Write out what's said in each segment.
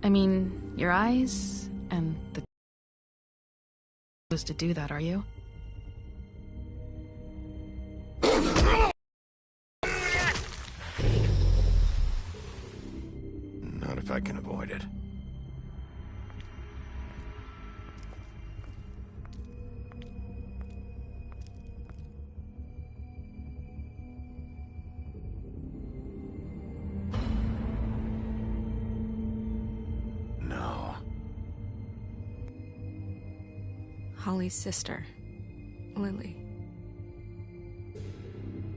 I mean, your eyes and the... supposed to do that, are you? Not if I can avoid it. No. Holly's sister, Lily.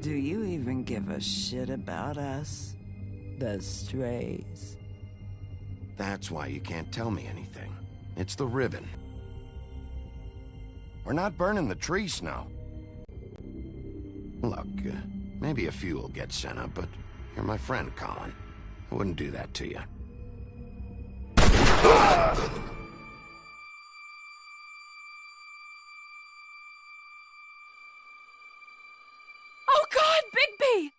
Do you even give a shit about us? The strays. That's why you can't tell me anything. It's the ribbon. We're not burning the tree, Snow. Look, maybe a few will get sent up, but you're my friend, Colin. I wouldn't do that to you. Oh God, Bigby!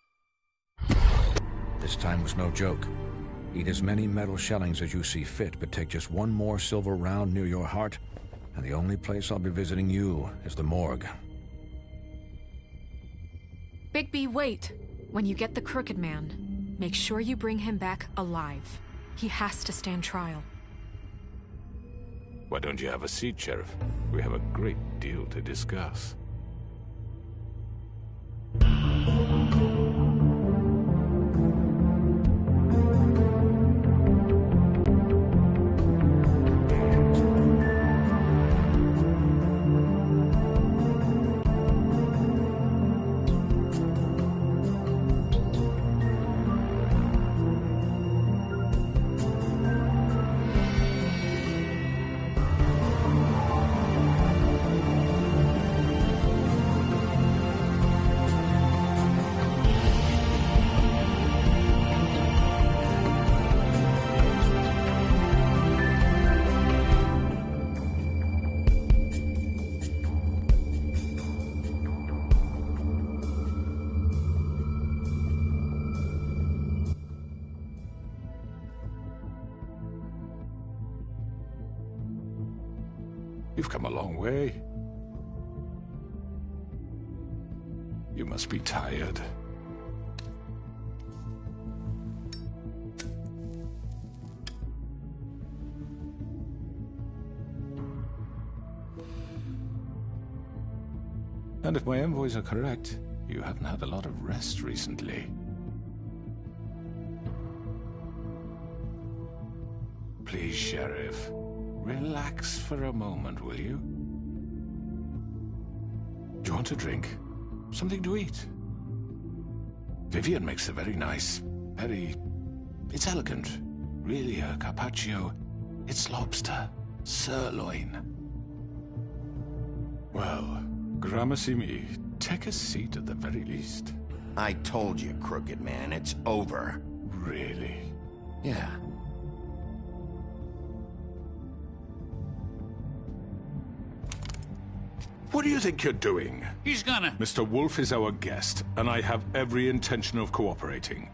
This time was no joke. Eat as many metal shellings as you see fit, but take just one more silver round near your heart, and the only place I'll be visiting you is the morgue. Bigby, wait! When you get the Crooked Man, make sure you bring him back alive. He has to stand trial. Why don't you have a seat, Sheriff? We have a great deal to discuss. You've come a long way. You must be tired. And if my envoys are correct, you haven't had a lot of rest recently. Please, Sheriff. Relax for a moment, will you? Do you want a drink? Something to eat? Vivian makes a very nice, it's elegant. Really a carpaccio. It's lobster. Sirloin. Well, gramercy me. Take a seat at the very least. I told you, Crooked Man, it's over. Really? Yeah. What do you think you're doing? He's gonna... Mr. Wolf is our guest, and I have every intention of cooperating.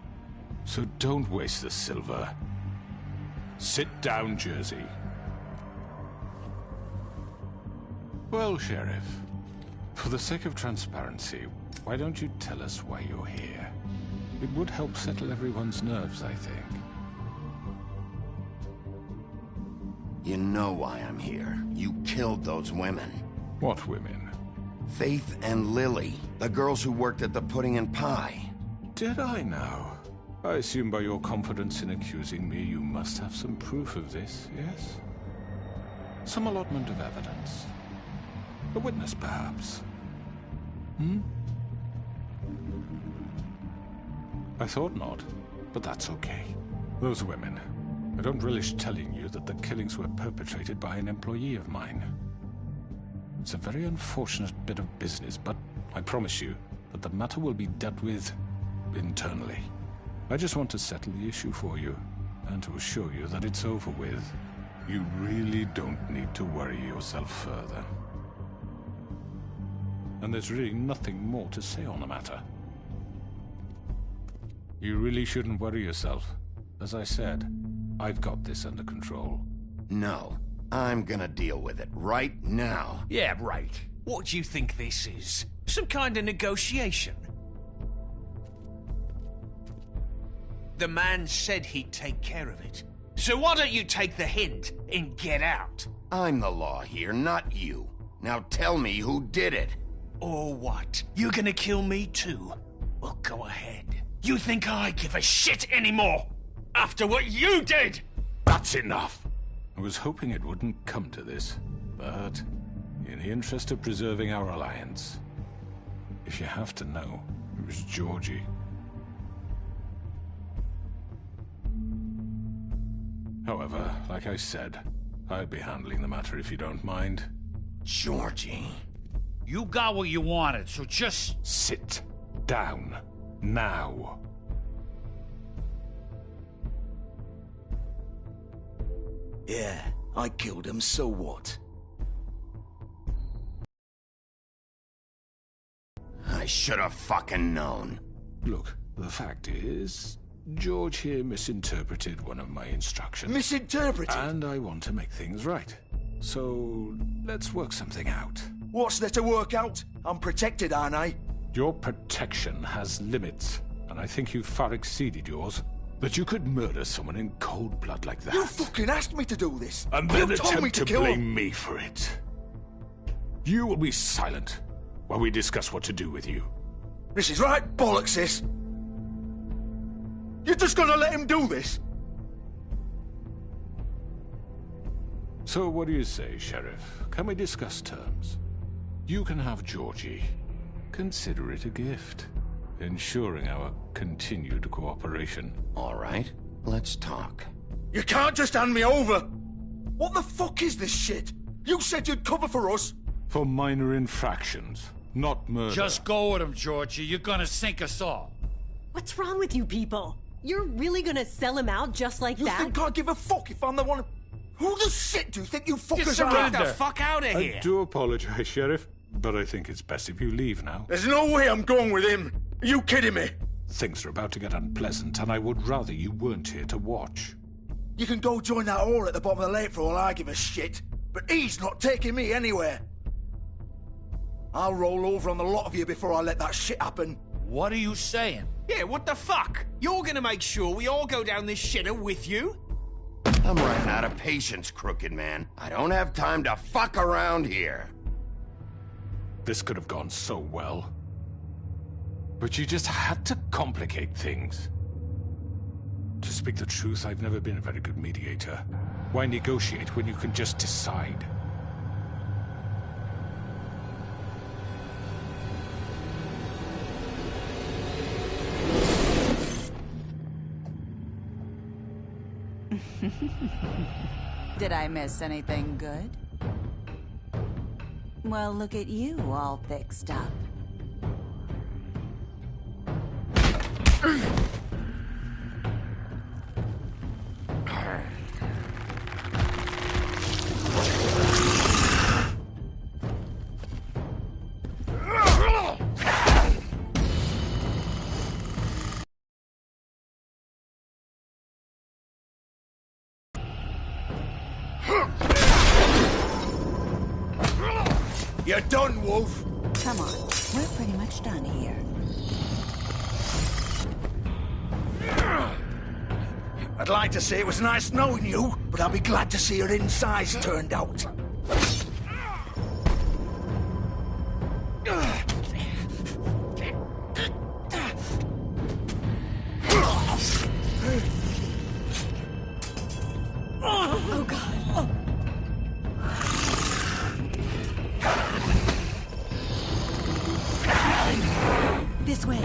So don't waste the silver. Sit down, Jersey. Well, Sheriff, for the sake of transparency, why don't you tell us why you're here? It would help settle everyone's nerves, I think. You know why I'm here. You killed those women. What women? Faith and Lily, the girls who worked at the Pudding and Pie. Did I now? I assume by your confidence in accusing me, you must have some proof of this, yes? Some allotment of evidence. A witness, perhaps. Hmm? I thought not, but that's okay. Those women. I don't relish telling you that the killings were perpetrated by an employee of mine. It's a very unfortunate bit of business, but I promise you that the matter will be dealt with internally. I just want to settle the issue for you, and to assure you that it's over with. You really don't need to worry yourself further. And there's really nothing more to say on the matter. You really shouldn't worry yourself. As I said, I've got this under control. No. I'm gonna deal with it right now. Yeah, right. What do you think this is? Some kind of negotiation? The man said he'd take care of it. So why don't you take the hint and get out? I'm the law here, not you. Now tell me who did it. Or what? You're gonna kill me too? Well, go ahead. You think I give a shit anymore? After what you did? That's enough! I was hoping it wouldn't come to this, but in the interest of preserving our alliance, if you have to know, it was Georgie. However, like I said, I'll be handling the matter if you don't mind. Georgie. You got what you wanted, so just... Sit down. Now. Yeah, I killed him, so what? I should have fucking known. Look, the fact is, George here misinterpreted one of my instructions. Misinterpreted? And I want to make things right. So, let's work something out. What's there to work out? I'm protected, aren't I? Your protection has limits, and I think you've far exceeded yours. That you could murder someone in cold blood like that. You fucking asked me to do this! And then you told me attempt to kill him. blame me for it. You will be silent while we discuss what to do with you. This is right bollocks, this! You're just gonna let him do this? So what do you say, Sheriff? Can we discuss terms? You can have Georgie. Consider it a gift, ensuring our continued cooperation. All right, let's talk. You can't just hand me over! What the fuck is this shit? You said you'd cover for us! For minor infractions, not murder. Just go with him, Georgie. You're gonna sink us all. What's wrong with you people? You're really gonna sell him out just like You that? think I give a fuck if I'm the one... Who the shit do you think you fuckers are? Get the fuck out of here! I do apologize, Sheriff, but I think it's best if you leave now. There's no way I'm going with him! Are you kidding me? Things are about to get unpleasant, and I would rather you weren't here to watch. You can go join that whore at the bottom of the lake for all I give a shit, but he's not taking me anywhere. I'll roll over on the lot of you before I let that shit happen. What are you saying? Yeah, what the fuck? You're gonna make sure we all go down this shitter with you? I'm running out of patience, Crooked Man. I don't have time to fuck around here. This could have gone so well. But you just had to complicate things. To speak the truth, I've never been a very good mediator. Why negotiate when you can just decide? Did I miss anything good? Well, look at you, all fixed up. You're done, Wolf! Come on, we're pretty much done here. I'd like to say it was nice knowing you, but I'll be glad to see your insides turned out. Oh, God. Oh. This way.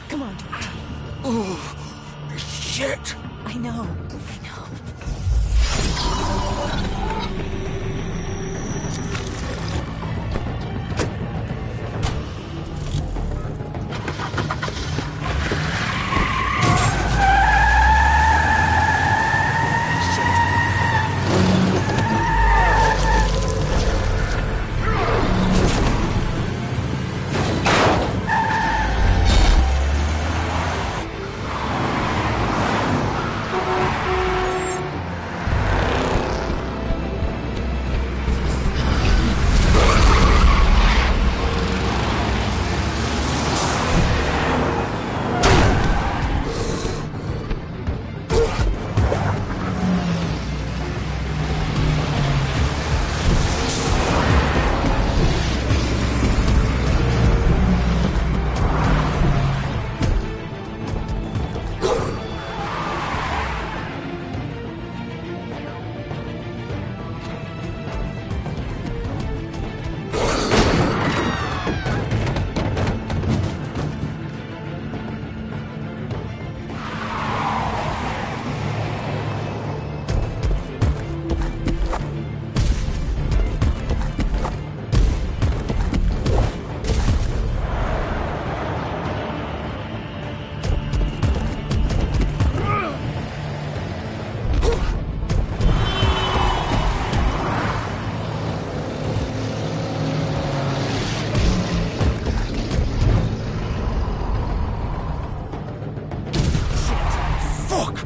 Come on, George. Oh, shit! I know.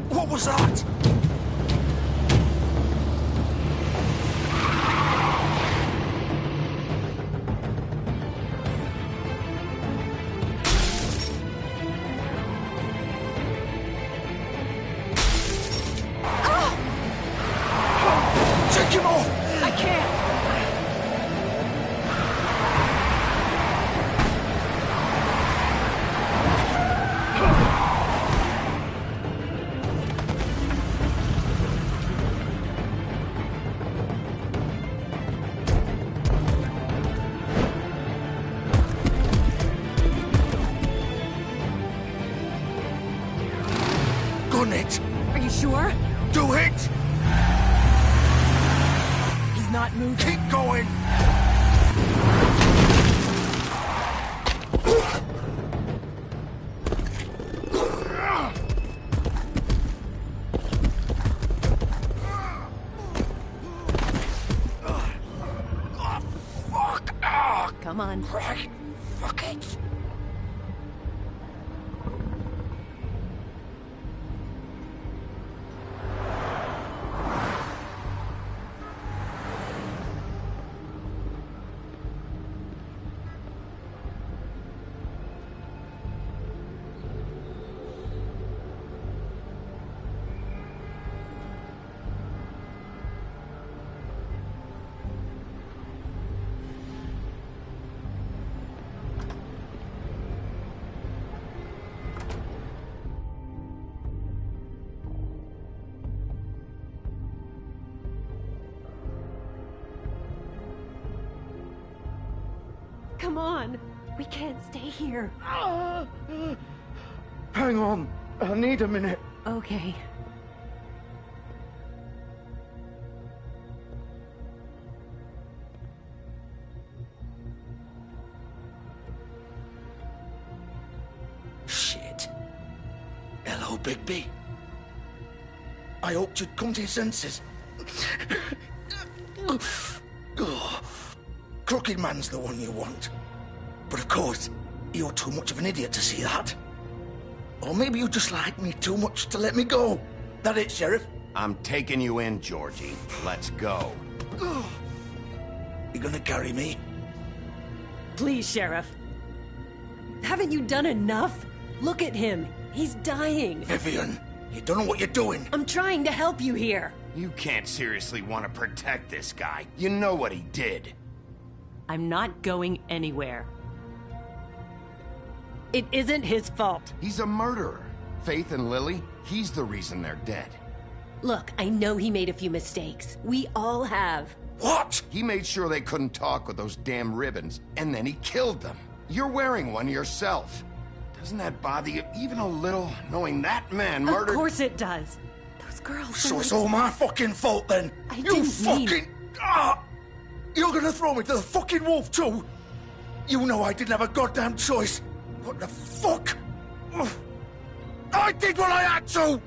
What was that? Take him off! I can't! Gun it! Are you sure? Do it! He's not moving. Keep going! Fuck! Come on. Right. Fuck it. Come on. We can't stay here. Hang on. I need a minute. Okay. Shit. Hello, Bigby. I hoped you'd come to your senses. Crooked Man's the one you want. But of course, you're too much of an idiot to see that. Or maybe you just like me too much to let me go. That it, Sheriff? I'm taking you in, Georgie. Let's go. You gonna carry me? Please, Sheriff. Haven't you done enough? Look at him. He's dying. Vivian, you don't know what you're doing. I'm trying to help you here. You can't seriously want to protect this guy. You know what he did. I'm not going anywhere. It isn't his fault. He's a murderer. Faith and Lily, he's the reason they're dead. Look, I know he made a few mistakes. We all have. What? He made sure they couldn't talk with those damn ribbons, and then he killed them. You're wearing one yourself. Doesn't that bother you even a little, knowing that man murdered— Of course it does. Those girl. So it's all my fucking fault then. I You didn't fucking... mean- You're gonna throw me to the fucking wolf too? You know I didn't have a goddamn choice. What the fuck? I did what I had to!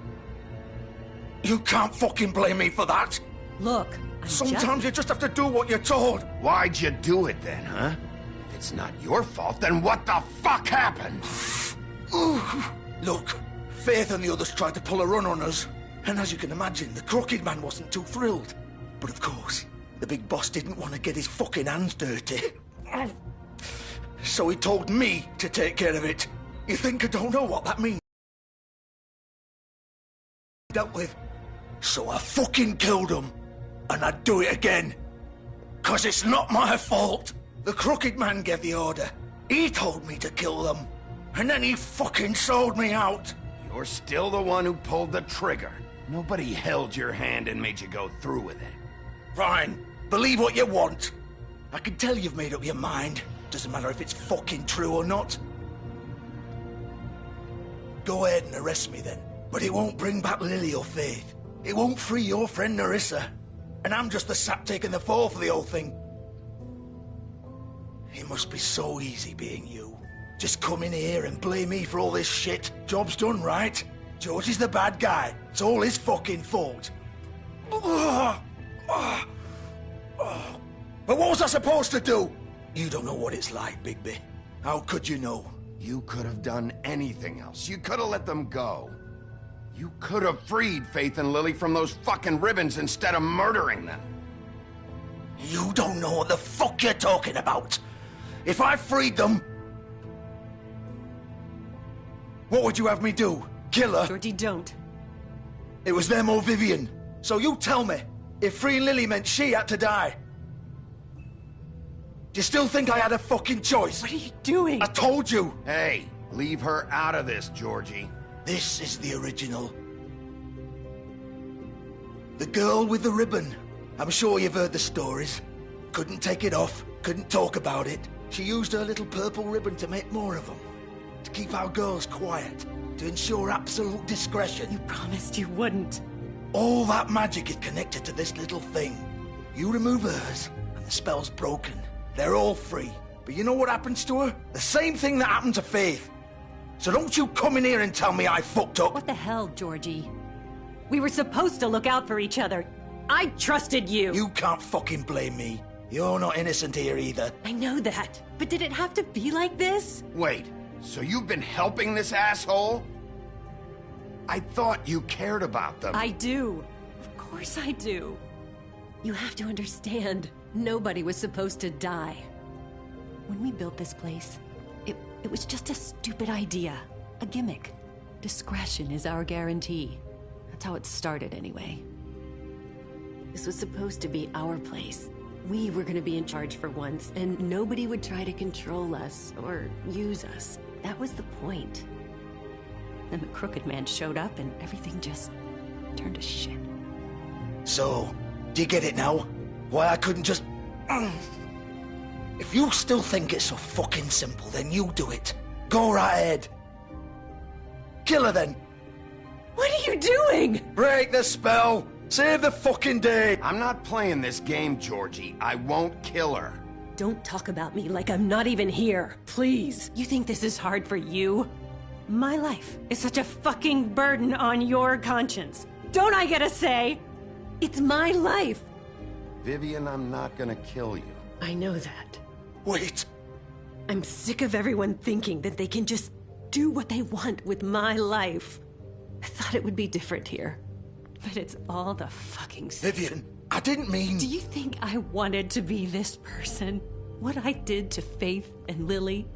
You can't fucking blame me for that. Look, Sometimes you just have to do what you're told. Why'd you do it then, huh? If it's not your fault, then what the fuck happened? Look, Faith and the others tried to pull a run on us. And as you can imagine, the Crooked Man wasn't too thrilled. But of course, the big boss didn't want to get his fucking hands dirty. So he told me to take care of it. You think I don't know what that means? Dealt with. So I fucking killed him. And I'd do it again. 'Cause it's not my fault. The Crooked Man gave the order. He told me to kill them. And then he fucking sold me out. You're still the one who pulled the trigger. Nobody held your hand and made you go through with it. Fine. Believe what you want. I can tell you've made up your mind. Doesn't matter if it's fucking true or not. Go ahead and arrest me then. But it won't bring back Lily or Faith. It won't free your friend Nerissa. And I'm just the sap taking the fall for the whole thing. It must be so easy being you. Just come in here and blame me for all this shit. Job's done, right? George is the bad guy. It's all his fucking fault. But what was I supposed to do? You don't know what it's like, Bigby. How could you know? You could have done anything else. You could have let them go. You could have freed Faith and Lily from those fucking ribbons instead of murdering them. You don't know what the fuck you're talking about. If I freed them... What would you have me do? Kill her? Georgie, don't. It was them or Vivian. So you tell me, if freeing Lily meant she had to die. Do you still think I had a fucking choice? What are you doing? I told you. Hey, leave her out of this, Georgie. This is the original. The girl with the ribbon. I'm sure you've heard the stories. Couldn't take it off, couldn't talk about it. She used her little purple ribbon to make more of them. To keep our girls quiet. To ensure absolute discretion. You promised you wouldn't. All that magic is connected to this little thing. You remove hers, and the spell's broken. They're all free. But you know what happens to her? The same thing that happened to Faith. So don't you come in here and tell me I fucked up. What the hell, Georgie? We were supposed to look out for each other. I trusted you. You can't fucking blame me. You're not innocent here either. I know that. But did it have to be like this? Wait, so you've been helping this asshole? I thought you cared about them. I do. Of course I do. You have to understand, nobody was supposed to die. When we built this place, it was just a stupid idea. A gimmick. Discretion is our guarantee. That's how it started anyway. This was supposed to be our place. We were gonna be in charge for once, and nobody would try to control us or use us. That was the point. Then the Crooked Man showed up and everything just turned to shit. So, do you get it now? Why I couldn't just... If you still think it's so fucking simple, then you do it. Go right ahead. Kill her then. What are you doing? Break the spell. Save the fucking day. I'm not playing this game, Georgie. I won't kill her. Don't talk about me like I'm not even here. Please. You think this is hard for you? My life is such a fucking burden on your conscience. Don't I get a say? It's my life. Vivian, I'm not gonna kill you. I know that. Wait. I'm sick of everyone thinking that they can just do what they want with my life. I thought it would be different here. But it's all the fucking same. Vivian, I didn't mean... Do you think I wanted to be this person? What I did to Faith and Lily?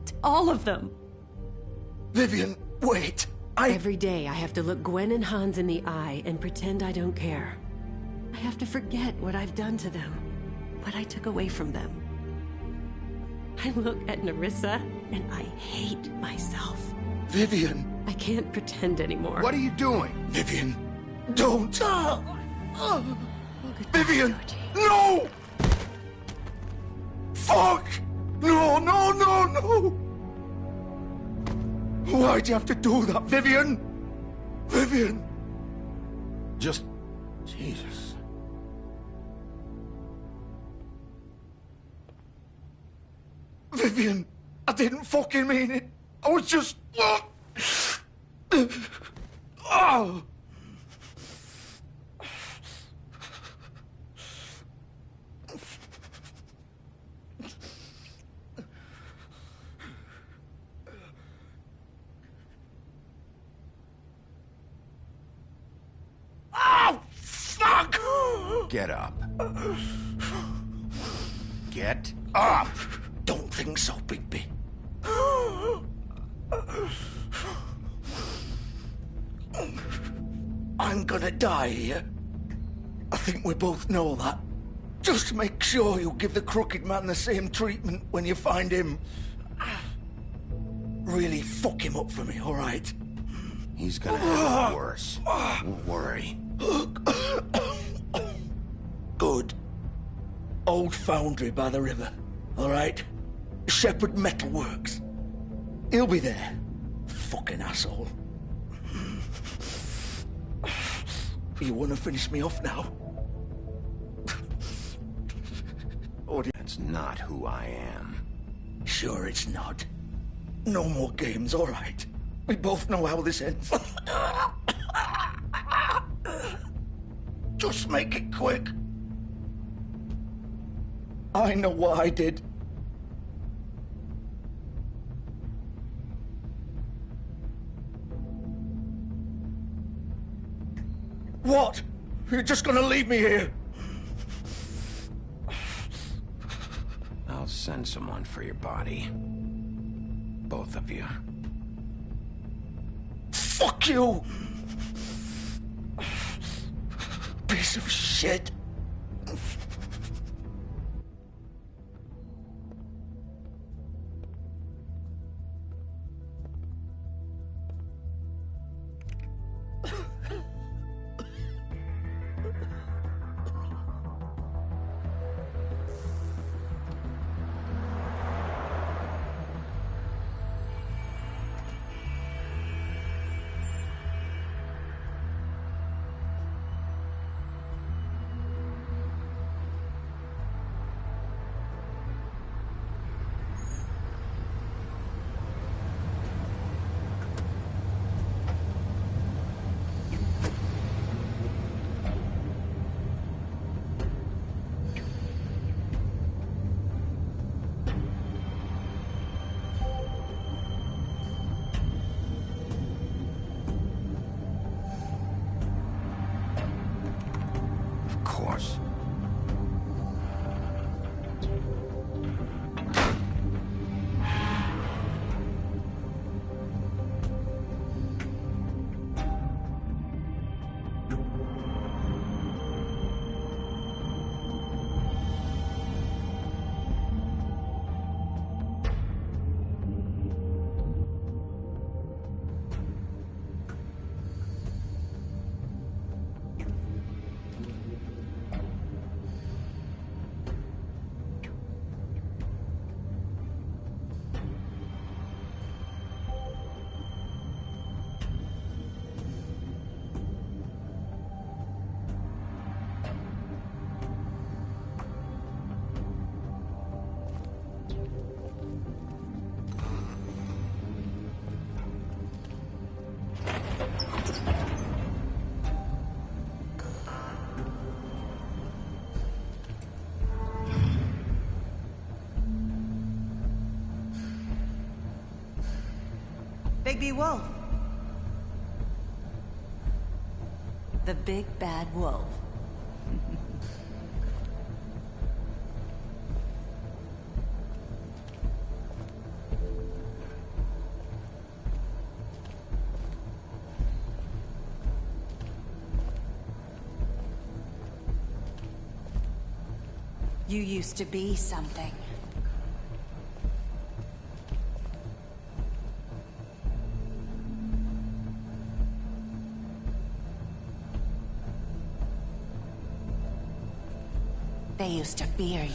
To all of them? Vivian, wait. Every day I have to look Gwen and Hans in the eye and pretend I don't care. I have to forget what I've done to them. What I took away from them. I look at Nerissa and I hate myself. Vivian. I can't pretend anymore. What are you doing? Vivian, don't. Vivian, no! Fuck! No, no, no, no! Why'd you have to do that, Vivian? Vivian! just... Jesus. Vivian, I didn't fucking mean it. I was just... Oh! Oh, fuck! Get up. Get up! Don't think so, Bigby. I'm gonna die here. I think we both know that. Just make sure you give the Crooked Man the same treatment when you find him. Really fuck him up for me, all right? He's gonna have it worse. Don't worry. Good. Old foundry by the river, all right? Shepherd Metal Works. He'll be there. Fucking asshole. You want to finish me off now? Or do That's not who I am. Sure it's not. No more games, all right? We both know how this ends. Just make it quick. I know what I did. What? You're just gonna leave me here? I'll send someone for your body. Both of you. Fuck you! Piece of shit. Bigby Wolf. The big bad wolf. You used to be something. They used to fear you.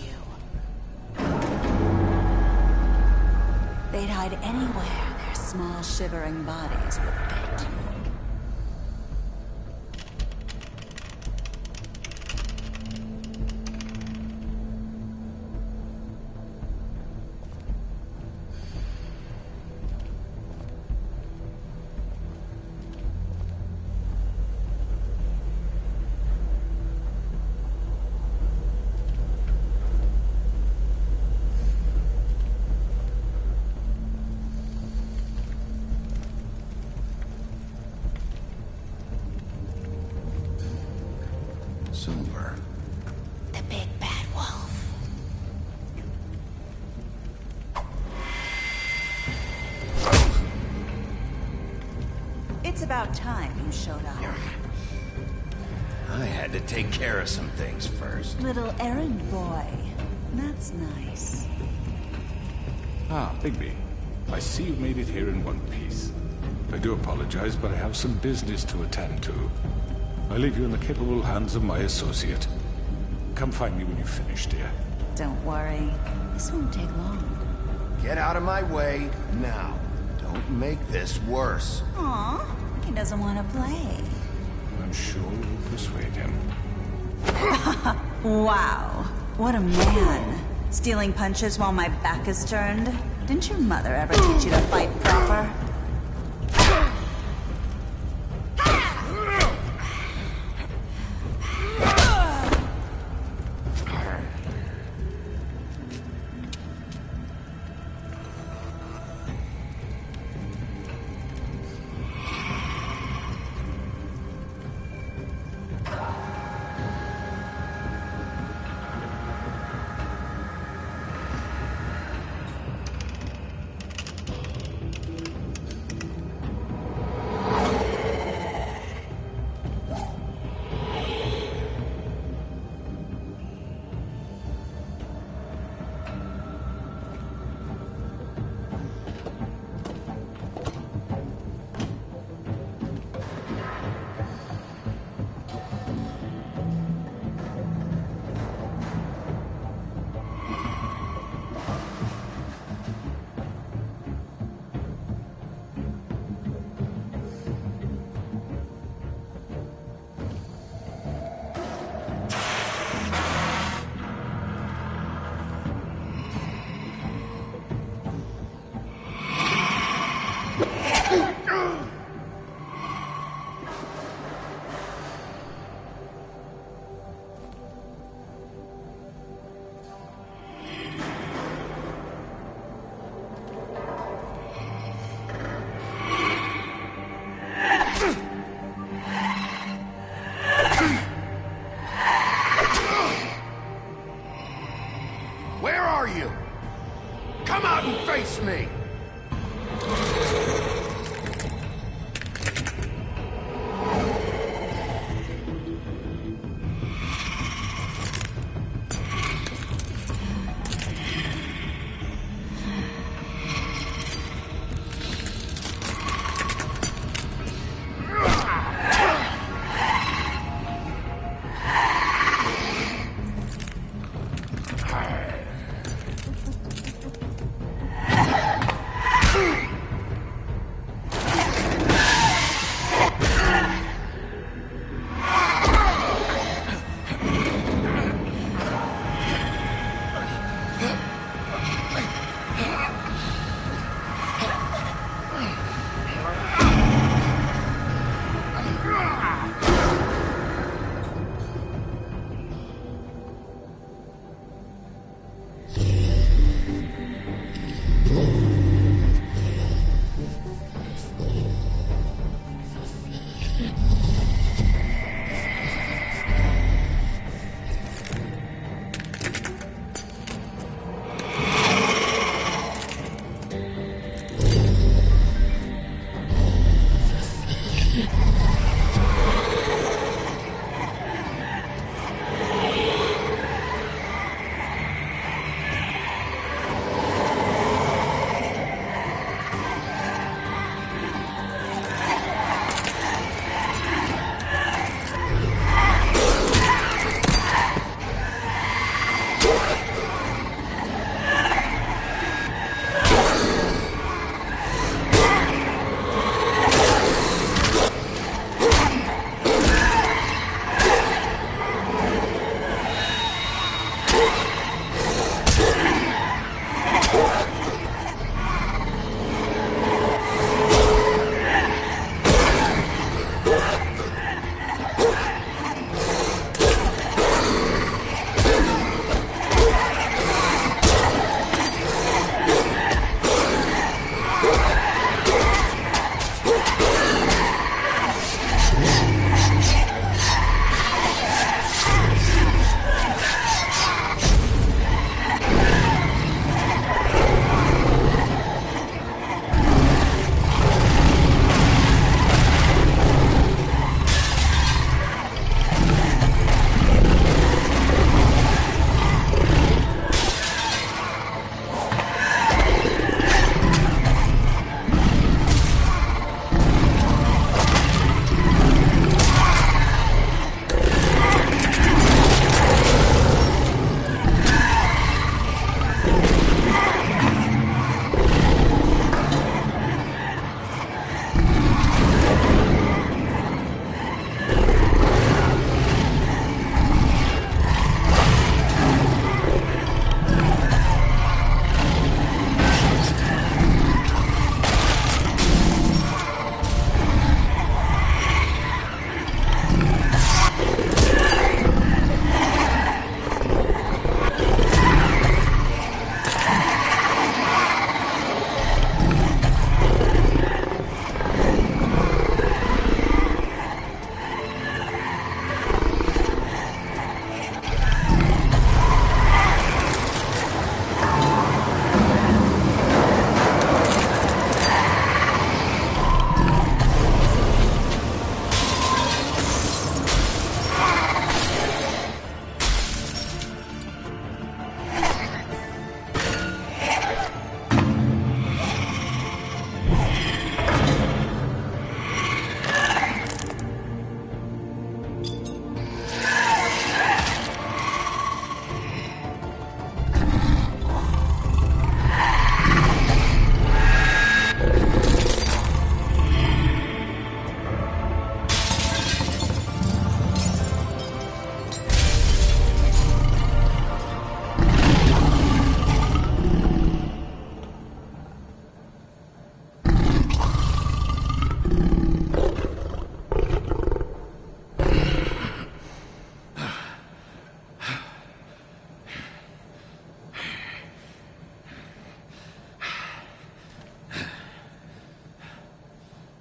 They'd hide anywhere their small, shivering bodies would fit. It's about time you showed up. I had to take care of some things first. Little errand boy. That's nice. Ah, Bigby. I see you made it here in one piece. I do apologize, but I have some business to attend to. I leave you in the capable hands of my associate. Come find me when you've finished, dear. Don't worry. This won't take long. Get out of my way, now. Don't make this worse. Aw, he doesn't want to play. I'm sure you'll persuade him. Wow. What a man. Stealing punches while my back is turned? Didn't your mother ever teach you to fight proper? Where are you? Come out and face me!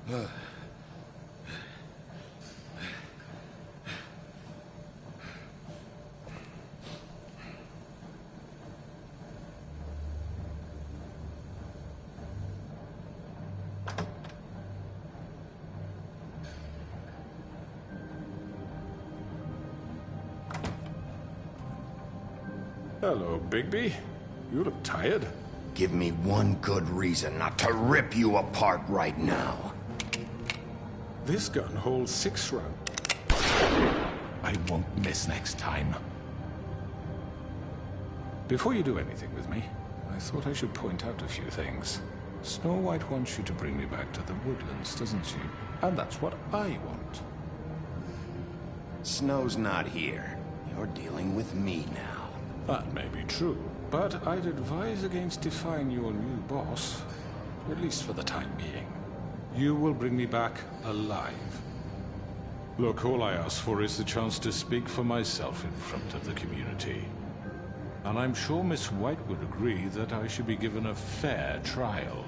Hello, Bigby. You look tired. Give me one good reason not to rip you apart right now. This gun holds 6 rounds. I won't miss next time. Before you do anything with me, I thought I should point out a few things. Snow White wants you to bring me back to the woodlands, doesn't she? And that's what I want. Snow's not here. You're dealing with me now. That may be true, but I'd advise against defying your new boss, at least for the time being. You will bring me back alive. Look, all I ask for is the chance to speak for myself in front of the community. And I'm sure Miss White would agree that I should be given a fair trial.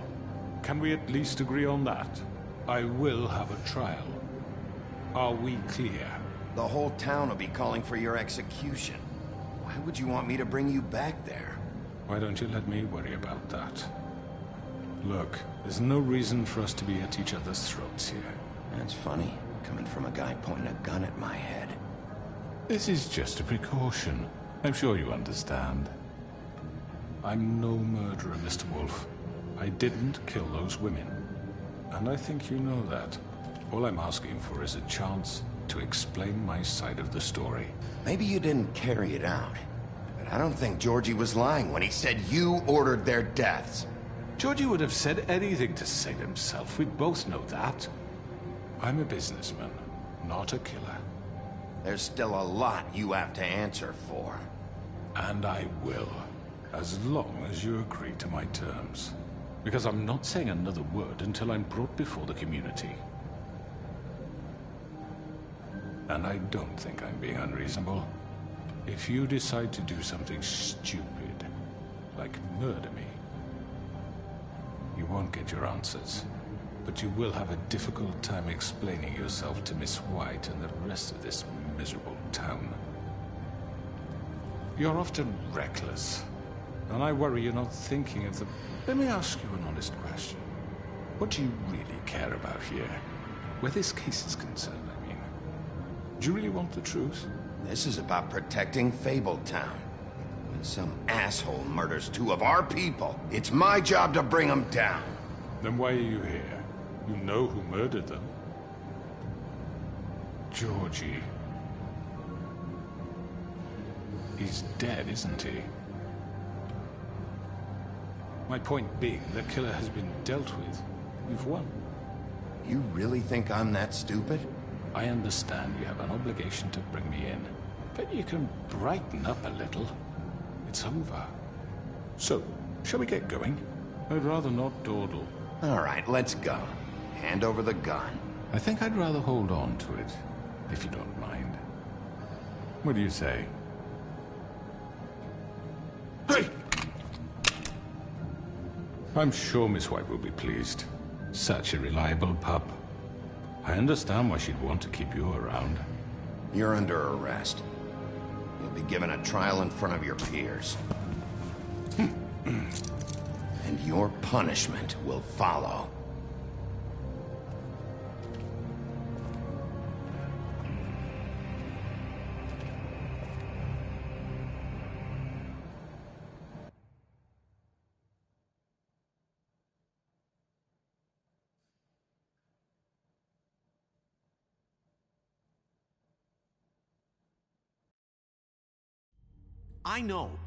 Can we at least agree on that? I will have a trial. Are we clear? The whole town will be calling for your execution. Why would you want me to bring you back there? Why don't you let me worry about that? Look, there's no reason for us to be at each other's throats here. That's funny, coming from a guy pointing a gun at my head. This is just a precaution. I'm sure you understand. I'm no murderer, Mr. Wolf. I didn't kill those women. And I think you know that. All I'm asking for is a chance to explain my side of the story. Maybe you didn't carry it out, but I don't think Georgie was lying when he said you ordered their deaths. Georgie would have said anything to save himself. We both know that. I'm a businessman, not a killer. There's still a lot you have to answer for. And I will, as long as you agree to my terms. Because I'm not saying another word until I'm brought before the community. And I don't think I'm being unreasonable. If you decide to do something stupid, like murder me, you won't get your answers. But you will have a difficult time explaining yourself to Miss White and the rest of this miserable town. You're often reckless, and I worry you're not thinking of the... Let me ask you an honest question. What do you really care about here? Where this case is concerned, I mean. Do you really want the truth? This is about protecting Fabletown. When some asshole murders 2 of our people, it's my job to bring them down. Then why are you here? You know who murdered them. Georgie. He's dead, isn't he? My point being, the killer has been dealt with. You've won. You really think I'm that stupid? I understand you have an obligation to bring me in, but you can brighten up a little. It's over. So, shall we get going? I'd rather not dawdle. All right, let's go. Hand over the gun. I think I'd rather hold on to it, if you don't mind. What do you say? Hey! I'm sure Miss White will be pleased. Such a reliable pup. I understand why she'd want to keep you around. You're under arrest. You'll be given a trial in front of your peers. And your punishment will follow.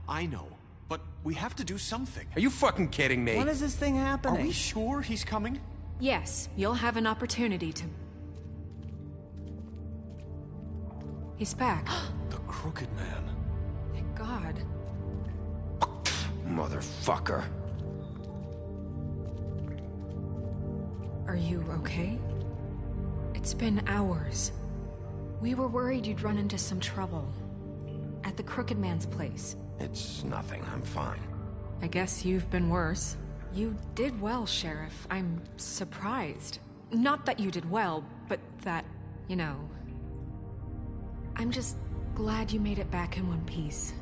I know. But we have to do something. Are you fucking kidding me? When is this thing happening? Are we sure he's coming? Yes, you'll have an opportunity to... He's back. The Crooked Man. Thank God. Motherfucker. Are you okay? It's been hours. We were worried you'd run into some trouble. At the Crooked Man's place. It's nothing, I'm fine. I guess you've been worse. You did well, Sheriff. I'm surprised. Not that you did well, but that, you know... I'm just glad you made it back in one piece.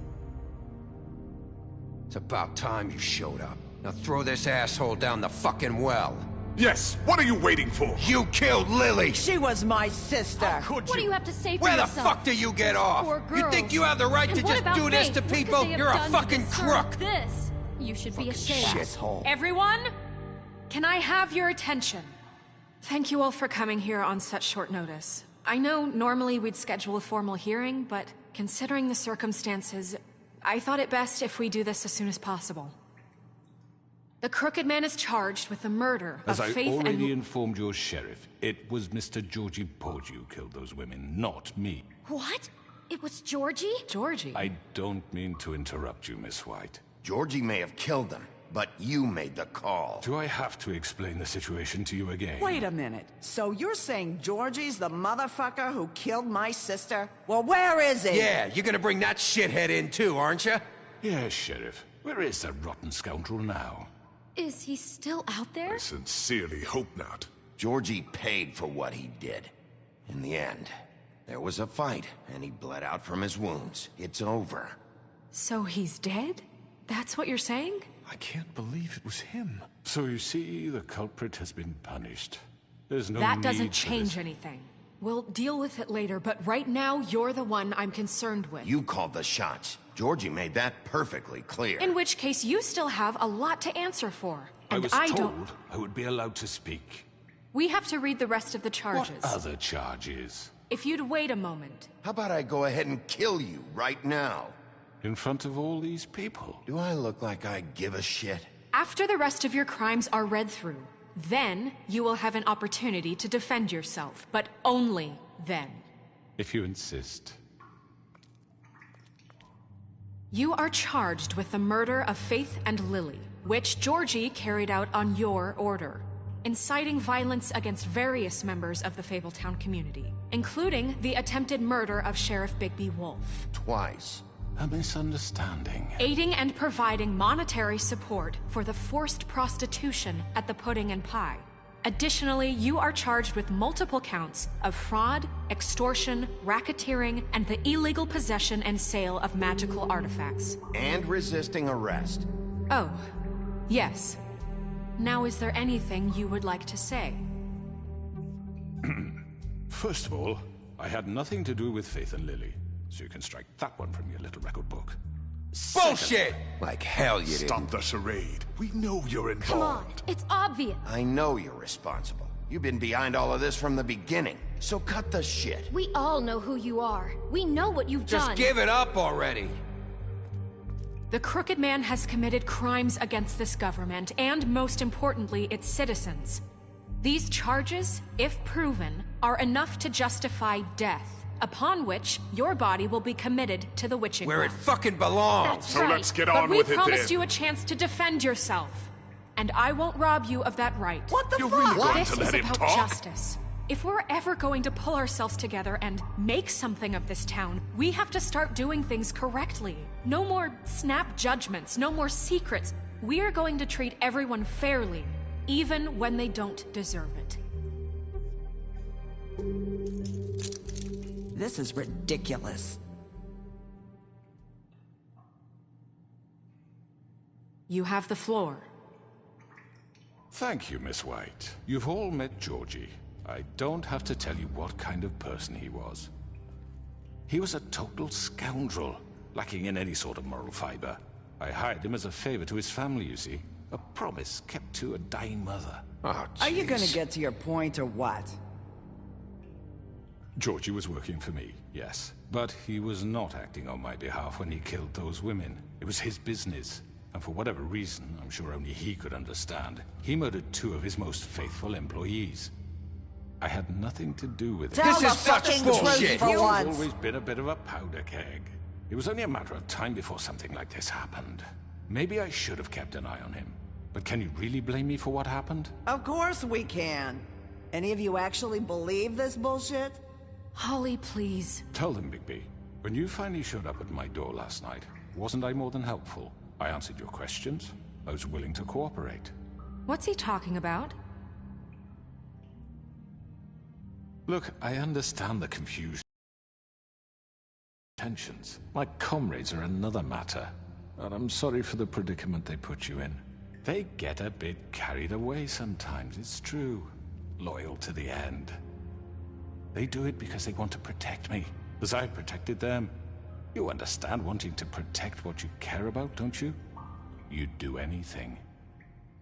It's about time you showed up. Now throw this asshole down the fucking well. Yes, what are you waiting for? You killed Lily! She was my sister. What do you have to say for Where the yourself? fuck do you get off? Poor You think girls. you have the right And to what just about do this Faith? to What could people? they have You're a done to fucking deserve crook! This. You should be ashamed. Shithole. Everyone, can I have your attention? Thank you all for coming here on such short notice. I know normally we'd schedule a formal hearing, but considering the circumstances, I thought it best if we do this as soon as possible. The Crooked Man is charged with the murder As of I Faith already and... informed your sheriff, it was Mr. Georgie Porgy who killed those women, not me. What? It was Georgie? Georgie? I don't mean to interrupt you, Miss White. Georgie may have killed them, but you made the call. Do I have to explain the situation to you again? Wait a minute. So you're saying Georgie's the motherfucker who killed my sister? Well, where is he? Yeah, you're gonna bring that shithead in too, aren't you? Yes, Sheriff. Where is that rotten scoundrel now? Is he still out there? I sincerely hope not. Georgie paid for what he did. In the end, there was a fight, and he bled out from his wounds. It's over. So he's dead? That's what you're saying? I can't believe it was him. So you see, the culprit has been punished. There's no That need doesn't for change this. anything. We'll deal with it later, but right now, you're the one I'm concerned with. You called the shots. Georgie made that perfectly clear. In which case, you still have a lot to answer for. I And was I told don't... I would be allowed to speak. We have to read the rest of the charges. What other charges? If you'd wait a moment. How about I go ahead and kill you right now? In front of all these people? Do I look like I give a shit? After the rest of your crimes are read through, then you will have an opportunity to defend yourself, but only then. If you insist. You are charged with the murder of Faith and Lily, which Georgie carried out on your order, inciting violence against various members of the Fabletown community, including the attempted murder of Sheriff Bigby Wolf. Twice. A misunderstanding. Aiding and providing monetary support for the forced prostitution at the Pudding and Pie. Additionally, you are charged with multiple counts of fraud, extortion, racketeering, and the illegal possession and sale of magical artifacts. And resisting arrest. Oh, yes. Now, is there anything you would like to say? First of all, I had nothing to do with Faith and Lily, so you can strike that one from your little record book. Bullshit! Like hell you didn't. Stop the charade. We know you're Come on, involved. it's obvious. I know you're responsible. You've been behind all of this from the beginning. So cut the shit. We all know who you are. We know what you've Just done. give it up already. The Crooked Man has committed crimes against this government, and most importantly, its citizens. These charges, if proven, are enough to justify death, upon which your body will be committed to the witching Where it ground. fucking belongs. That's So right. let's get But on we with it promised then. you a chance to defend yourself, and I won't rob you of that right. What the You're fuck? really going This to is let him about talk? justice. If we're ever going to pull ourselves together and make something of this town, we have to start doing things correctly. No more snap judgments, no more secrets. We are going to treat everyone fairly, even when they don't deserve it. This is ridiculous. You have the floor. Thank you, Miss White. You've all met Georgie. I don't have to tell you what kind of person he was. He was a total scoundrel, lacking in any sort of moral fiber. I hired him as a favor to his family, you see. A promise kept to a dying mother. Oh, Are you gonna jeez. get to your point or what? Georgie was working for me, yes. But he was not acting on my behalf when he killed those women. It was his business. And for whatever reason, I'm sure only he could understand, he murdered 2 of his most faithful employees. I had nothing to do with it. Tell This the is such fucking bullshit. truth for He's once. always been a bit of a powder keg. It was only a matter of time before something like this happened. Maybe I should have kept an eye on him. But can you really blame me for what happened? Of course we can. Any of you actually believe this bullshit? Holly, please. Tell them, Bigby. When you finally showed up at my door last night, wasn't I more than helpful? I answered your questions. I was willing to cooperate. What's he talking about? Look, I understand the confusion. Tensions. My comrades are another matter. And I'm sorry for the predicament they put you in. They get a bit carried away sometimes, it's true. Loyal to the end. They do it because they want to protect me, as I protected them. You understand wanting to protect what you care about, don't you? You'd do anything.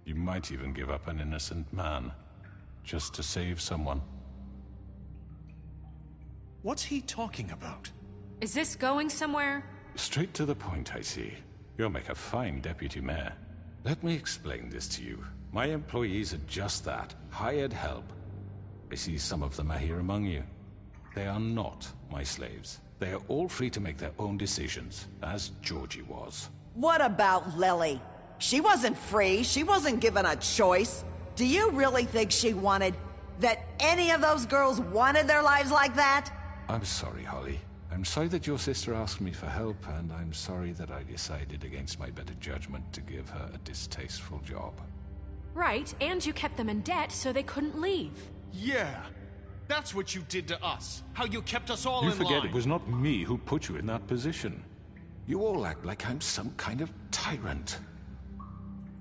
You might even give up an innocent man, just to save someone. What's he talking about? Is this going somewhere? Straight to the point, I see. You'll make a fine deputy mayor. Let me explain this to you. My employees are just that, hired help. I see some of them are here among you. They are not my slaves. They are all free to make their own decisions, as Georgie was. What about Lily? She wasn't free. She wasn't given a choice. Do you really think she wanted... that any of those girls wanted their lives like that? I'm sorry, Holly. I'm sorry that your sister asked me for help, and I'm sorry that I decided against my better judgment to give her a distasteful job. Right, and you kept them in debt so they couldn't leave. Yeah, that's what you did to us. How you kept us all You in forget line. it was not me who put you in that position. You all act like I'm some kind of tyrant.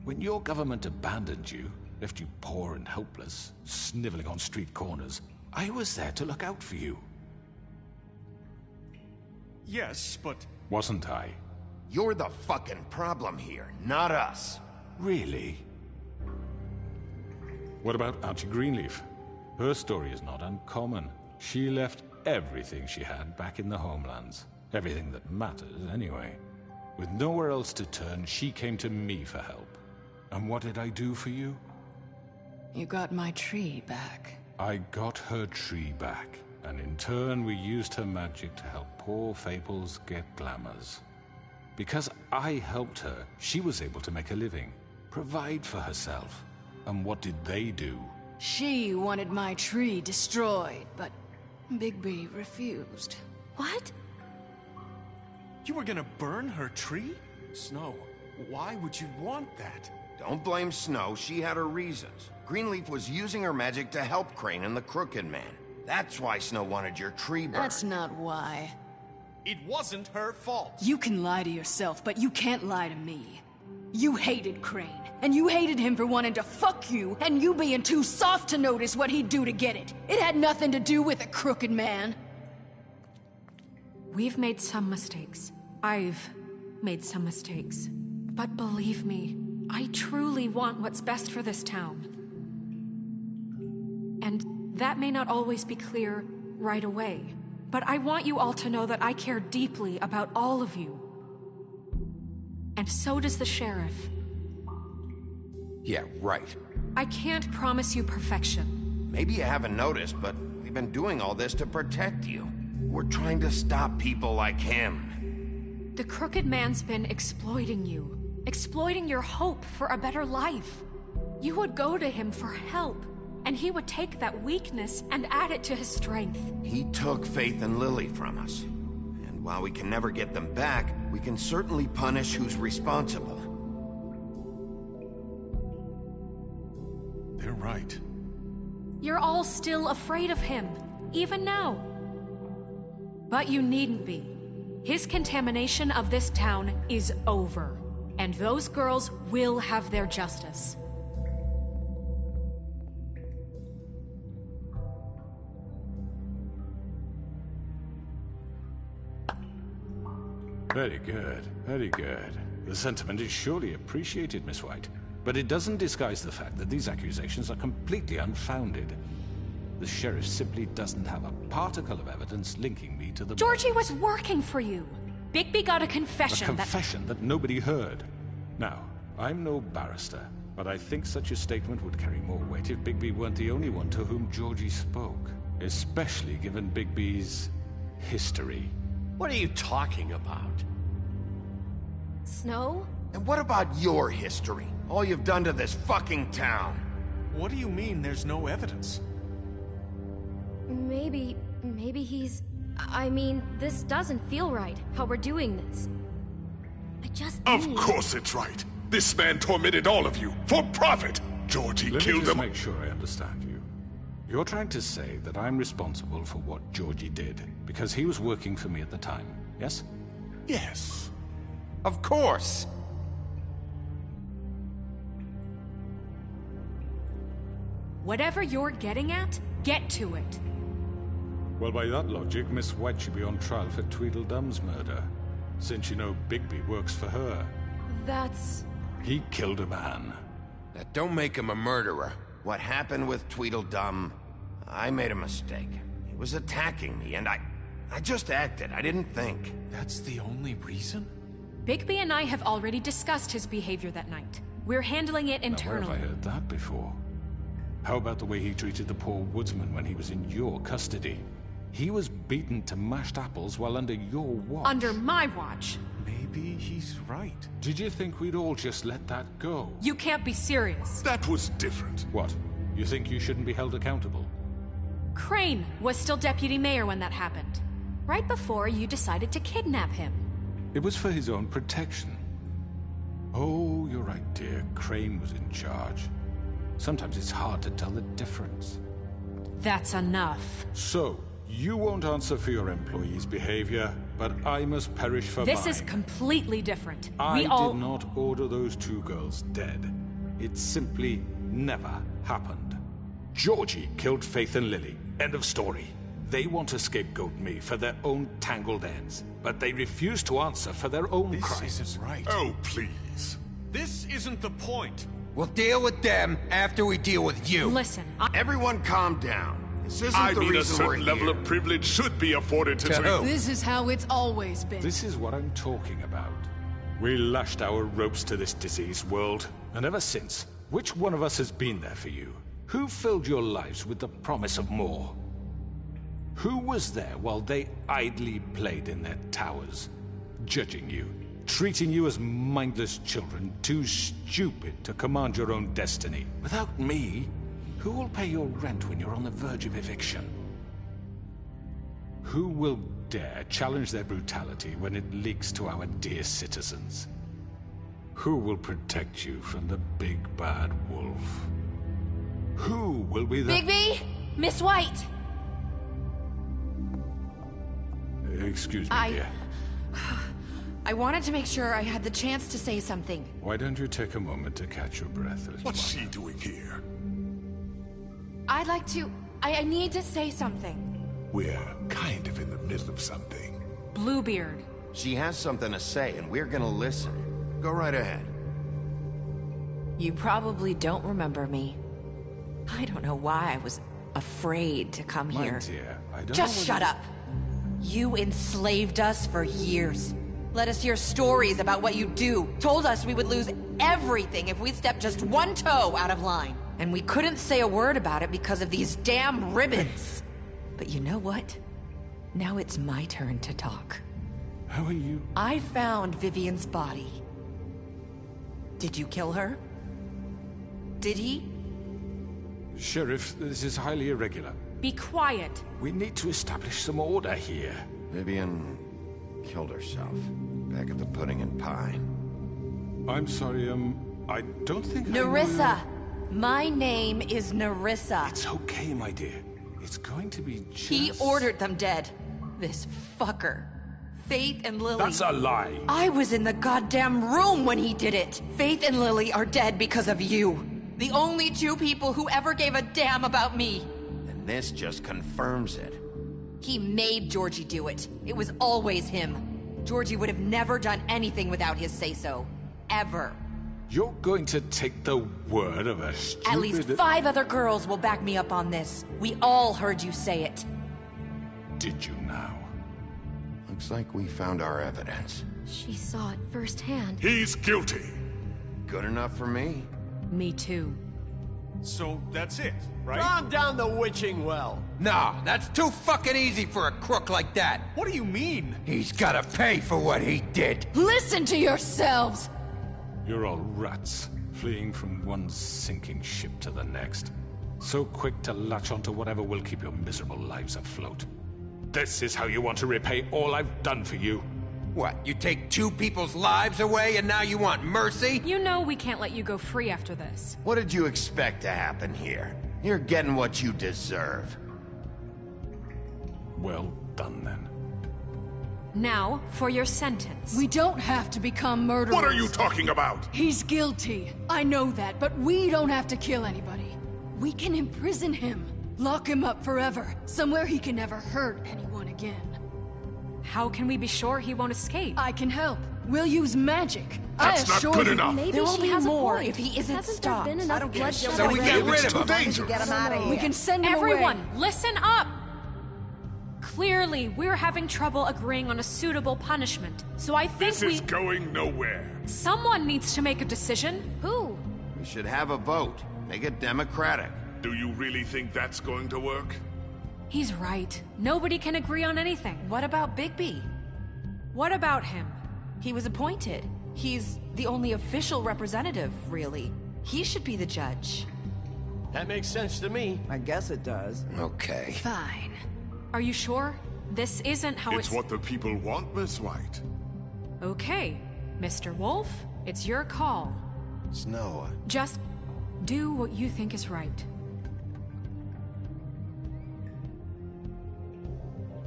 When your government abandoned you, left you poor and helpless, sniveling on street corners, I was there to look out for you. Yes, but... Wasn't I? You're the fucking problem here, not us. Really? What about Archie Greenleaf? Her story is not uncommon. She left everything she had back in the homelands. Everything that matters, anyway. With nowhere else to turn, she came to me for help. And what did I do for you? You got my tree back. I got her tree back. And in turn, we used her magic to help poor Fables get glamours. Because I helped her, she was able to make a living, provide for herself. And what did they do? She wanted my tree destroyed, but Bigby refused. What? You were gonna burn her tree? Snow, why would you want that? Don't blame Snow, she had her reasons. Greenleaf was using her magic to help Crane and the Crooked Man. That's why Snow wanted your tree burned. That's not why. It wasn't her fault. You can lie to yourself, but you can't lie to me. You hated Crane, and you hated him for wanting to fuck you, and you being too soft to notice what he'd do to get it. It had nothing to do with a Crooked Man. We've made some mistakes. I've made some mistakes. But believe me, I truly want what's best for this town. And that may not always be clear right away, but I want you all to know that I care deeply about all of you. And so does the sheriff. Yeah, right. I can't promise you perfection. Maybe you haven't noticed, but we've been doing all this to protect you. We're trying to stop people like him. The Crooked Man's been exploiting you. Exploiting your hope for a better life. You would go to him for help, and he would take that weakness and add it to his strength. He took Faith and Lily from us. And while we can never get them back, we can certainly punish who's responsible. They're right. You're all still afraid of him, even now. But you needn't be. His contamination of this town is over, and those girls will have their justice. Very good, very good. The sentiment is surely appreciated, Miss White. But it doesn't disguise the fact that these accusations are completely unfounded. The sheriff simply doesn't have a particle of evidence linking me to the... Georgie was working for you. Bigby got a confession A confession that nobody heard. Now, I'm no barrister, but I think such a statement would carry more weight if Bigby weren't the only one to whom Georgie spoke. Especially given Bigby's history. What are you talking about? Snow? And what about your history? All you've done to this fucking town. What do you mean there's no evidence? Maybe he's... I mean, this doesn't feel right, how we're doing this. I just Of course it's right. This man tormented all of you, for profit. Georgie Let me killed just them. make sure I understand you. You're trying to say that I'm responsible for what Georgie did, because he was working for me at the time, yes? Yes. Of course! Whatever you're getting at, get to it. Well, by that logic, Miss White should be on trial for Tweedledum's murder, since you know Bigby works for her. That's... He killed a man. That don't make him a murderer. What happened with Tweedledum, I made a mistake. He was attacking me, and I just acted. I didn't think. That's the only reason? Bigby and I have already discussed his behavior that night. We're handling it internally. Where have I heard that before? How about the way he treated the poor woodsman when he was in your custody? He was beaten to mashed apples while under your watch. Under my watch. Maybe he's right. Did you think we'd all just let that go? You can't be serious. That was different. What? You think you shouldn't be held accountable? Crane was still deputy mayor when that happened. Right before you decided to kidnap him. It was for his own protection. Oh, you're right, dear. Crane was in charge. Sometimes it's hard to tell the difference. That's enough. So, you won't answer for your employees' behavior, but I must perish for mine. This is completely different. I did not order those two girls dead. It simply never happened. Georgie killed Faith and Lily. End of story. They want to scapegoat me for their own tangled ends, but they refuse to answer for their own crimes. This isn't right. Oh, please. This isn't the point. We'll deal with them after we deal with you. Listen, Everyone calm down. This isn't I the mean, a reason we're certain level here. of privilege should be afforded to who? This is how it's always been. This is what I'm talking about. We lashed our ropes to this diseased world, and ever since, which one of us has been there for you? Who filled your lives with the promise of more? Who was there while they idly played in their towers, judging you, treating you as mindless children, too stupid to command your own destiny? Without me, who will pay your rent when you're on the verge of eviction? Who will dare challenge their brutality when it leaks to our dear citizens? Who will protect you from the big bad wolf? Who will be the— Bigby! Miss White! Excuse me, dear. I wanted to make sure I had the chance to say something. Why don't you take a moment to catch your breath, Elizabeth? What's she doing here? I'd like to... I need to say something. We're kind of in the middle of something. Bluebeard. She has something to say, and we're gonna listen. Go right ahead. You probably don't remember me. I don't know why I was afraid to come My here. dear, I don't Just know shut up. You enslaved us for years. Let us hear stories about what you do. Told us we would lose everything if we stepped just one toe out of line. And we couldn't say a word about it because of these damn ribbons. But you know what? Now it's my turn to talk. How are you? I found Vivian's body. Did you kill her? Did he? Sheriff, this is highly irregular. Be quiet. We need to establish some order here. Vivian killed herself back at the Pudding and Pie. I'm sorry, I don't think Nerissa! My name is Nerissa. It's okay, my dear. It's going to be just... He ordered them dead. This fucker. Faith and Lily... That's a lie! I was in the goddamn room when he did it! Faith and Lily are dead because of you. The only two people who ever gave a damn about me. And this just confirms it. He made Georgie do it. It was always him. Georgie would have never done anything without his say-so. Ever. You're going to take the word of a stupid... At least 5 other girls will back me up on this. We all heard you say it. Did you now? Looks like we found our evidence. She saw it firsthand. He's guilty. Good enough for me. Me too. So that's it, right? Calm down the witching well. Nah, that's too fucking easy for a crook like that. What do you mean? He's gotta pay for what he did. Listen to yourselves! You're all rats, fleeing from one sinking ship to the next. So quick to latch onto whatever will keep your miserable lives afloat. This is how you want to repay all I've done for you? What, you take 2 people's lives away and now you want mercy? You know we can't let you go free after this. What did you expect to happen here? You're getting what you deserve. Well done, then. Now, for your sentence. We don't have to become murderers. What are you talking about? He's guilty. I know that, but we don't have to kill anybody. We can imprison him. Lock him up forever. Somewhere he can never hurt anyone again. How can we be sure he won't escape? I can help. We'll use magic. That's I not assure good you. enough. Maybe There will she be has more a point. if he isn't Hasn't stopped. there been enough I don't care. bloodshed So we already? get rid of It's too him. dangerous. Get him out of here. We can send him Everyone, away. listen up! Clearly, we're having trouble agreeing on a suitable punishment. So I think This is going nowhere. someone needs to make a decision. Who? We should have a vote. Make it democratic. Do you really think that's going to work? He's right. Nobody can agree on anything. What about Bigby? What about him? He was appointed. He's the only official representative, really. He should be the judge. That makes sense to me. I guess it does. Okay. Fine. Are you sure? This isn't how It's what the people want, Miss White. Okay, Mr. Wolf, it's your call. Snow. Just do what you think is right.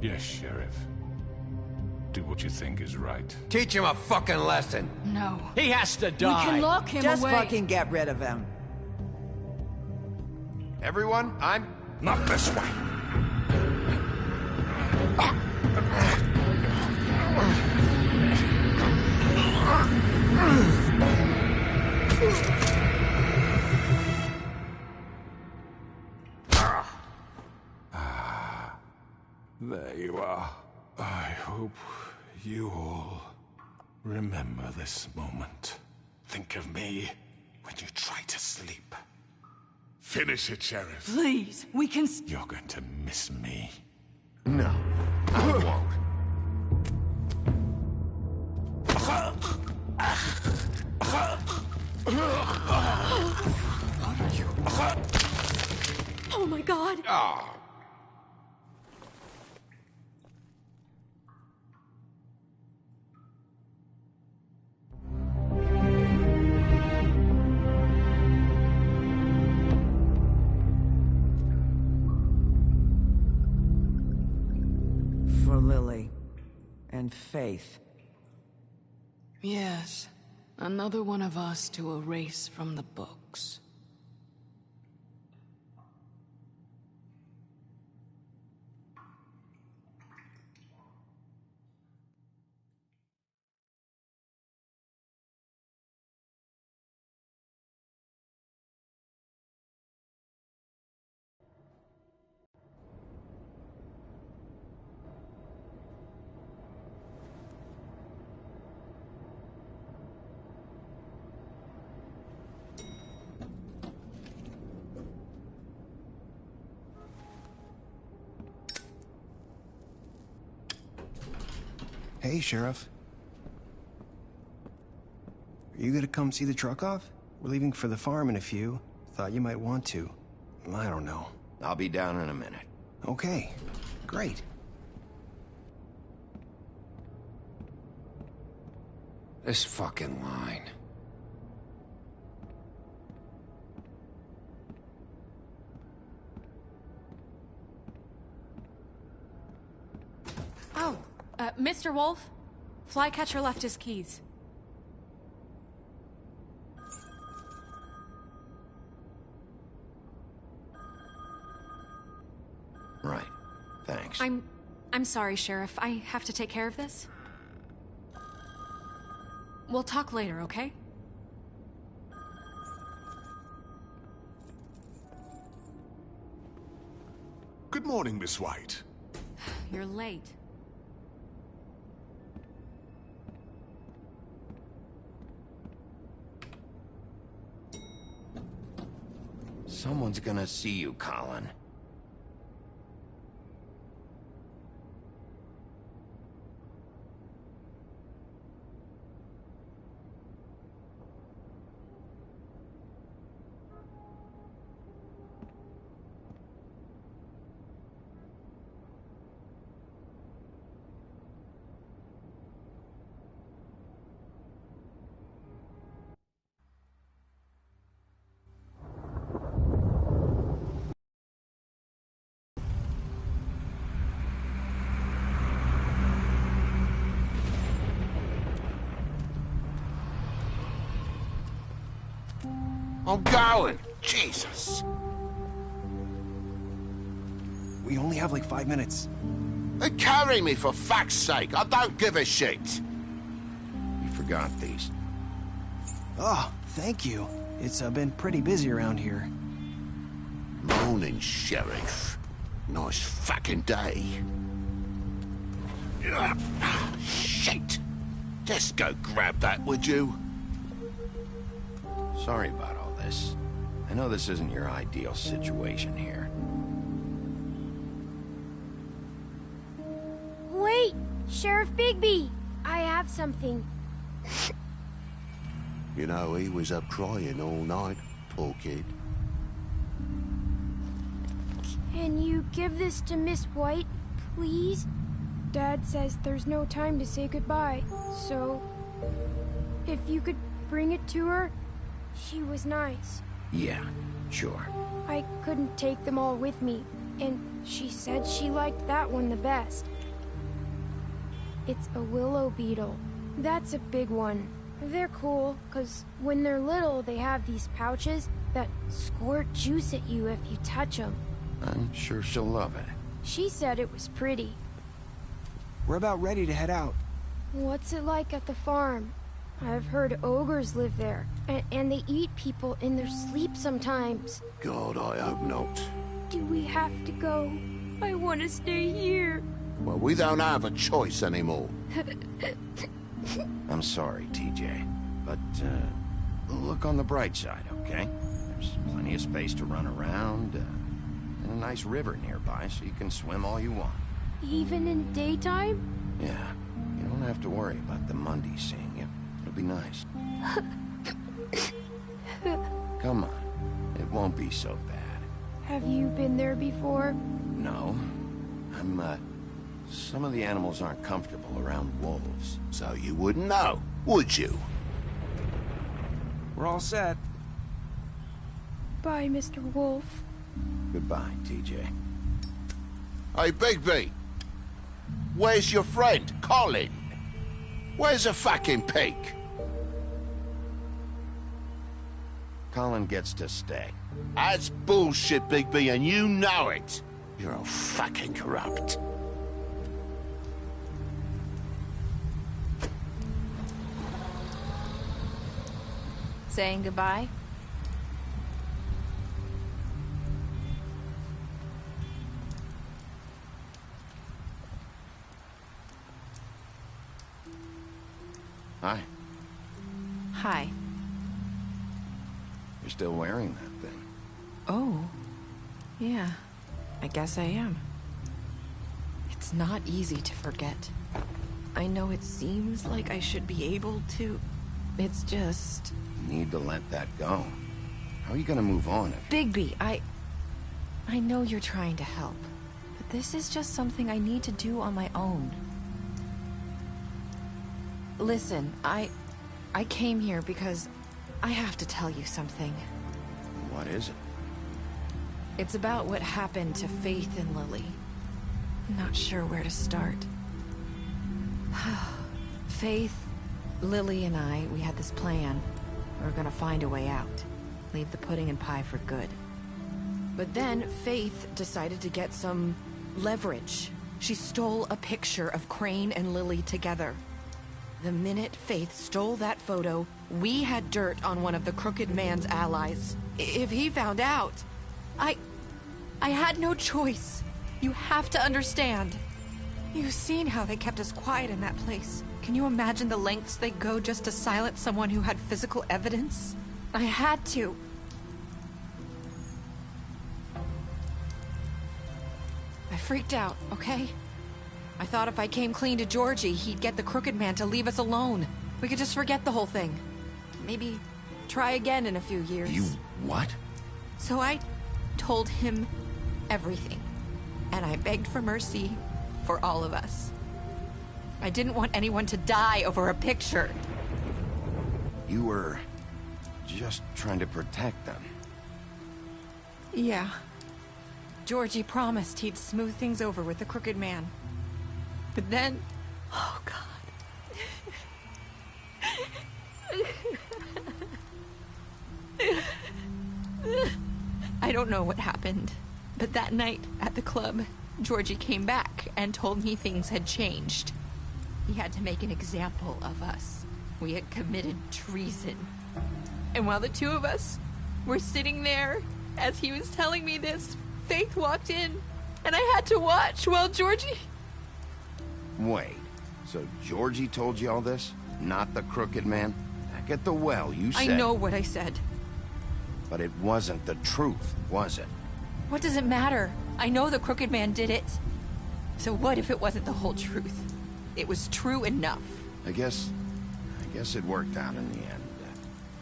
Yes, Sheriff. Do what you think is right. Teach him a fucking lesson. No. He has to We die. can lock him Just away. fucking get rid of him. Everyone, I'm... Not this way. There you are. I hope you all remember this moment. Think of me when you try to sleep. Finish it, Sheriff. Please, we can... You're going to miss me. No, I won't. Oh my god! Ah. For Lily. And Faith. Yes. Another one of us to erase from the books. Hey, Sheriff. Are you gonna come see the truck off? We're leaving for the farm in a few. Thought you might want to. I don't know. I'll be down in a minute. Okay, great. This fucking line. Oh, Mr. Wolf, Flycatcher left his keys. Right. Thanks. I'm sorry, Sheriff. I have to take care of this. We'll talk later, okay? Good morning, Miss White. You're late. Someone's gonna see you, Colin. I'm going. Jesus. We only have like 5 minutes. Then carry me for fuck's sake. I don't give a shit. You forgot these. Oh, thank you. It's been pretty busy around here. Morning, Sheriff. Nice fucking day. Shit. Just go grab that, would you? Sorry about all this. I know this isn't your ideal situation here. Wait! Sheriff Bigby! I have something. You know, he was up crying all night, poor kid. Can you give this to Miss White, please? Dad says there's no time to say goodbye, so... if you could bring it to her, she was nice. Yeah, sure. I couldn't take them all with me, and she said she liked that one the best. It's a willow beetle. That's a big one. They're cool, 'cause when they're little, they have these pouches that squirt juice at you if you touch them. I'm sure she'll love it. She said it was pretty. We're about ready to head out. What's it like at the farm? I've heard ogres live there, and they eat people in their sleep sometimes. God, I hope not. Do we have to go? I want to stay here. Well, we don't have a choice anymore. I'm sorry, TJ, but look on the bright side, okay? There's plenty of space to run around, and a nice river nearby, so you can swim all you want. Even in daytime? Yeah, you don't have to worry about the Mundies seeing you. It'll be nice. Come on, it won't be so bad. Have you been there before? No, some of the animals aren't comfortable around wolves. So you wouldn't know, would you? We're all set. Bye, Mr. Wolf. Goodbye, TJ. Hey, Bigby. Where's your friend, Colin? Where's the fucking pig? Colin gets to stay. That's bullshit, Bigby, and you know it. You're all fucking corrupt. Saying goodbye? Hi. Hi. You're still wearing that thing. Oh. Yeah. I guess I am. It's not easy to forget. I know it seems like I should be able to. It's just... You need to let that go. How are you gonna move on if... Bigby, I know you're trying to help, but this is just something I need to do on my own. Listen, I came here because I have to tell you something. What is it? It's about what happened to Faith and Lily. I'm not sure where to start. Faith, Lily, and I, we had this plan. We were gonna find a way out. Leave the pudding and pie for good. But then Faith decided to get some leverage. She stole a picture of Crane and Lily together. The minute Faith stole that photo, we had dirt on one of the Crooked Man's allies. If he found out, I had no choice. You have to understand. You've seen how they kept us quiet in that place. Can you imagine the lengths they go just to silence someone who had physical evidence? I had to. I freaked out, okay? I thought if I came clean to Georgie, he'd get the Crooked Man to leave us alone. We could just forget the whole thing. Maybe try again in a few years. You what? So I told him everything. And I begged for mercy for all of us. I didn't want anyone to die over a picture. You were just trying to protect them. Yeah. Georgie promised he'd smooth things over with the Crooked Man. But then... Oh, God. I don't know what happened, but that night at the club, Georgie came back and told me things had changed. He had to make an example of us. We had committed treason. And while the two of us were sitting there, as he was telling me this, Faith walked in, and I had to watch while Georgie... Wait, so Georgie told you all this? Not the crooked man? Back at the well, you said... I know what I said. But it wasn't the truth, was it? What does it matter? I know the crooked man did it. So what if it wasn't the whole truth? It was true enough. I guess it worked out in the end.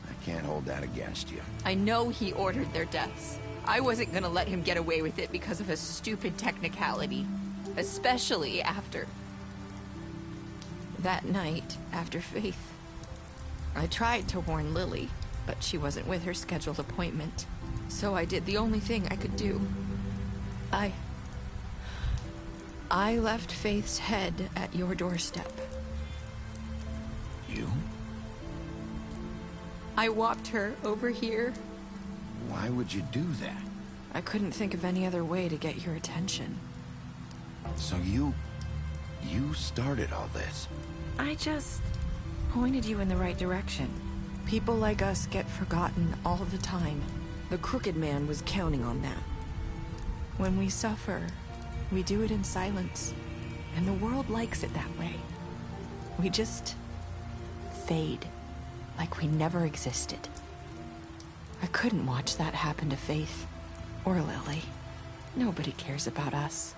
I can't hold that against you. I know he ordered their deaths. I wasn't gonna let him get away with it because of a stupid technicality. Especially after... that night, after Faith. I tried to warn Lily, but she wasn't with her scheduled appointment. So I did the only thing I could do. I left Faith's head at your doorstep. You? I walked her over here. Why would you do that? I couldn't think of any other way to get your attention. So you started all this? I just pointed you in the right direction. People like us get forgotten all the time. The crooked man was counting on that. When we suffer, we do it in silence. And the world likes it that way. We just fade, like we never existed. I couldn't watch that happen to Faith, or Lily. Nobody cares about us.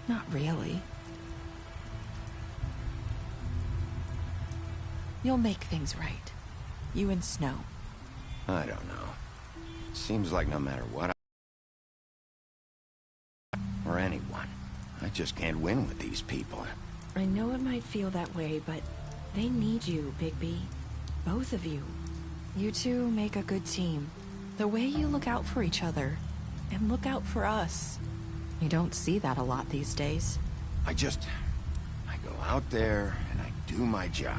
Not really. You'll make things right. You and Snow. I don't know. It seems like no matter what or anyone, I just can't win with these people. I know it might feel that way, but they need you, Bigby. Both of you. You two make a good team. The way you look out for each other, and look out for us. You don't see that a lot these days. I go out there and I do my job.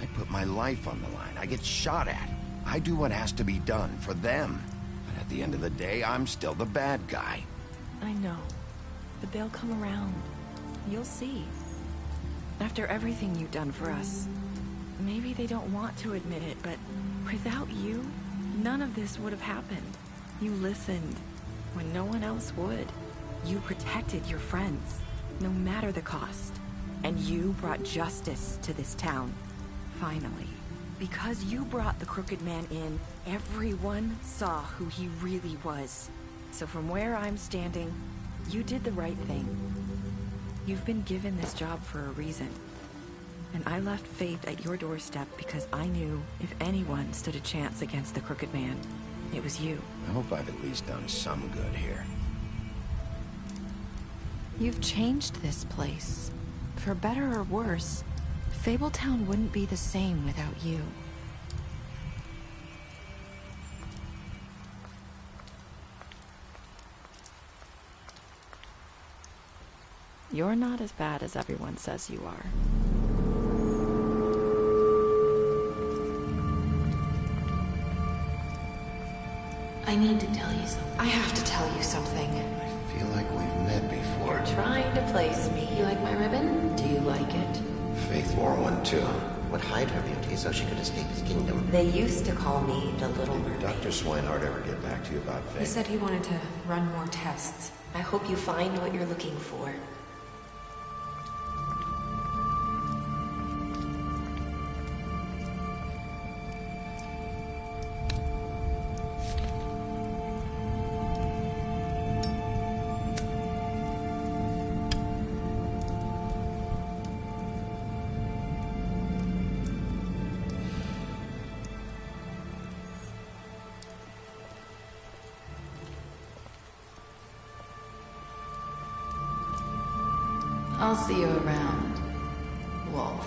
I put my life on the line. I get shot at. I do what has to be done for them. But at the end of the day, I'm still the bad guy. I know. But they'll come around. You'll see. After everything you've done for us. Maybe they don't want to admit it, but without you, none of this would have happened. You listened when no one else would. You protected your friends, no matter the cost. And you brought justice to this town. Finally. Because you brought the crooked man in, everyone saw who he really was. So from where I'm standing, you did the right thing. You've been given this job for a reason. And I left Faith at your doorstep because I knew if anyone stood a chance against the crooked man, it was you. I hope I've at least done some good here. You've changed this place. For better or worse, Fabletown wouldn't be the same without you. You're not as bad as everyone says you are. I need to tell you something. I have to tell you something. I feel like we've met before. You're trying to place me. You like my ribbon? Do you like it? Faith wore one too. Would hide her beauty so she could escape his kingdom. They used to call me the Little Mermaid. Did Dr. Swinehart ever get back to you about Faith? He said he wanted to run more tests. I hope you find what you're looking for. I'll see you around, Wolf.